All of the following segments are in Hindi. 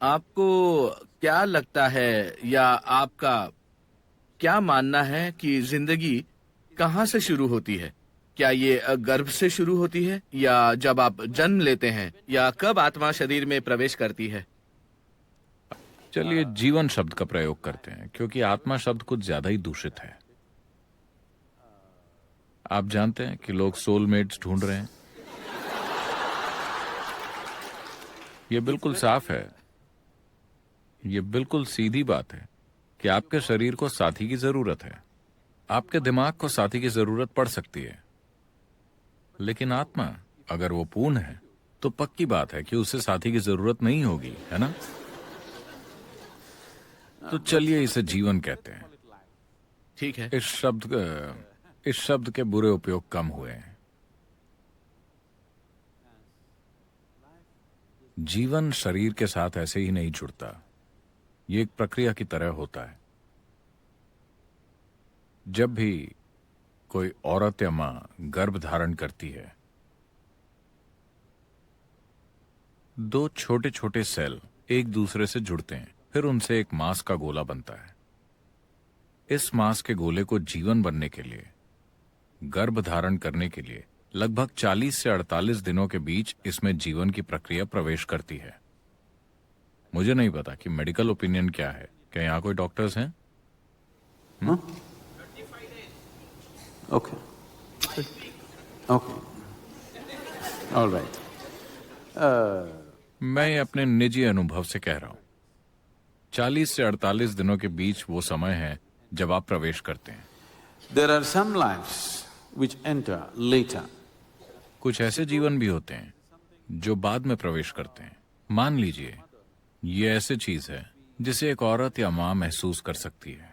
आपको क्या लगता है या आपका क्या मानना है कि जिंदगी कहाँ से शुरू होती है? क्या ये गर्भ से शुरू होती है या जब आप जन्म लेते हैं या कब आत्मा शरीर में प्रवेश करती है? चलिए जीवन शब्द का प्रयोग करते हैं क्योंकि आत्मा शब्द कुछ ज्यादा ही दूषित है। आप जानते हैं कि लोग सोलमेट्स ढूंढ रहे हैं। ये बिल्कुल साफ है, ये बिल्कुल सीधी बात है कि आपके शरीर को साथी की जरूरत है। आपके दिमाग को साथी की जरूरत पड़ सकती है, लेकिन आत्मा अगर वो पूर्ण है तो पक्की बात है कि उसे साथी की जरूरत नहीं होगी, है ना? तो चलिए इसे जीवन कहते हैं। ठीक है। इस शब्द के बुरे उपयोग कम हुए हैं। जीवन शरीर के साथ ऐसे ही नहीं जुड़ता, ये एक प्रक्रिया की तरह होता है। जब भी कोई औरत या मां गर्भ धारण करती है, दो छोटे छोटे सेल एक दूसरे से जुड़ते हैं, फिर उनसे एक मांस का गोला बनता है। इस मांस के गोले को जीवन बनने के लिए, गर्भ धारण करने के लिए लगभग 40 से 48 दिनों के बीच इसमें जीवन की प्रक्रिया प्रवेश करती है। मुझे नहीं पता कि मेडिकल ओपिनियन क्या है। क्या यहाँ कोई डॉक्टर्स हैं? Okay okay alright. मैं ये अपने निजी अनुभव से कह रहा हूं। 40 से 48 दिनों के बीच वो समय है जब आप प्रवेश करते हैं। There are some lives which enter later. कुछ ऐसे जीवन भी होते हैं जो बाद में प्रवेश करते हैं। मान लीजिए ये ऐसी चीज है जिसे एक औरत या मां महसूस कर सकती है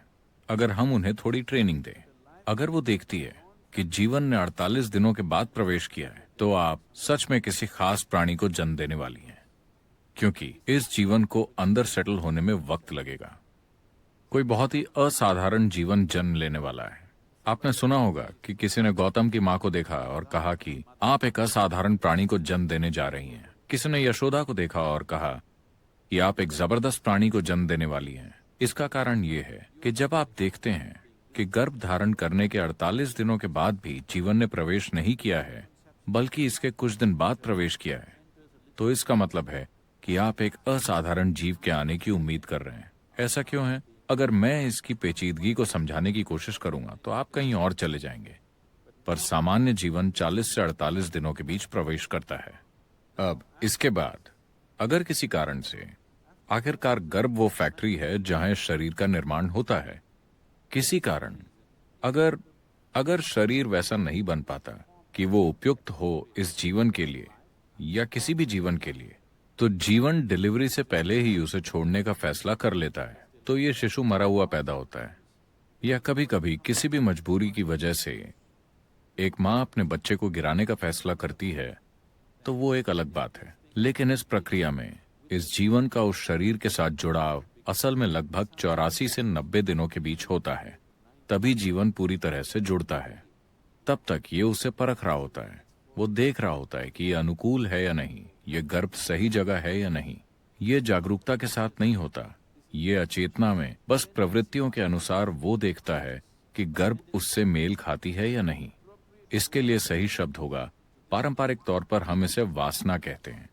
अगर हम उन्हें थोड़ी ट्रेनिंग दें। अगर वो देखती है कि जीवन ने 48 दिनों के बाद प्रवेश किया है तो आप सच में किसी खास प्राणी को जन्म देने वाली हैं, क्योंकि इस जीवन को अंदर सेटल होने में वक्त लगेगा। कोई बहुत ही असाधारण जीवन जन्म लेने वाला है। आपने सुना होगा कि किसी ने गौतम की मां को देखा और कहा कि आप एक असाधारण प्राणी को जन्म देने जा रही हैं। किसी ने यशोदा को देखा और कहा कि आप एक जबरदस्त प्राणी को जन्म देने वाली हैं। इसका कारण ये है कि जब आप देखते हैं कि गर्भ धारण करने के 48 दिनों के बाद भी जीवन ने प्रवेश नहीं किया है, बल्कि इसके कुछ दिन बाद प्रवेश किया है, तो इसका मतलब है कि आप एक असाधारण जीव के आने की उम्मीद कर रहे हैं। ऐसा क्यों है? अगर मैं इसकी पेचीदगी को समझाने की कोशिश करूंगा तो आप कहीं और चले जाएंगे, पर सामान्य जीवन 40 से 48 दिनों के बीच प्रवेश करता है। अब इसके बाद अगर किसी कारण से, आखिरकार गर्भ वो फैक्ट्री है जहां शरीर का निर्माण होता है, किसी कारण अगर शरीर वैसा नहीं बन पाता कि वो उपयुक्त हो इस जीवन के लिए या किसी भी जीवन के लिए, तो जीवन डिलीवरी से पहले ही उसे छोड़ने का फैसला कर लेता है। तो ये शिशु मरा हुआ पैदा होता है, या कभी कभी किसी भी मजबूरी की वजह से एक मां अपने बच्चे को गिराने का फैसला करती है, तो वो एक अलग बात है। लेकिन इस प्रक्रिया में इस जीवन का उस शरीर के साथ जुड़ाव असल में लगभग 84 से 90 दिनों के बीच होता है। तभी जीवन पूरी तरह से जुड़ता है। तब तक ये उसे परख रहा होता है, वो देख रहा होता है कि ये अनुकूल है या नहीं, ये गर्भ सही जगह है या नहीं। ये जागरूकता के साथ नहीं होता, ये अचेतना में बस प्रवृत्तियों के अनुसार वो देखता है कि गर्भ उससे मेल खाती है या नहीं। इसके लिए सही शब्द होगा, पारंपरिक तौर पर हम इसे वासना कहते हैं।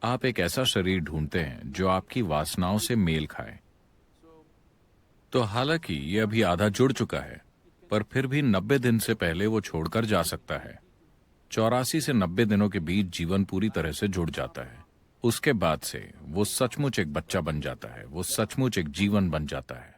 आप एक ऐसा शरीर ढूंढते हैं जो आपकी वासनाओं से मेल खाए। तो हालांकि ये अभी आधा जुड़ चुका है, पर फिर भी 90 दिन से पहले वो छोड़कर जा सकता है। 84 से 90 दिनों के बीच जीवन पूरी तरह से जुड़ जाता है। उसके बाद से वो सचमुच एक बच्चा बन जाता है, वो सचमुच एक जीवन बन जाता है।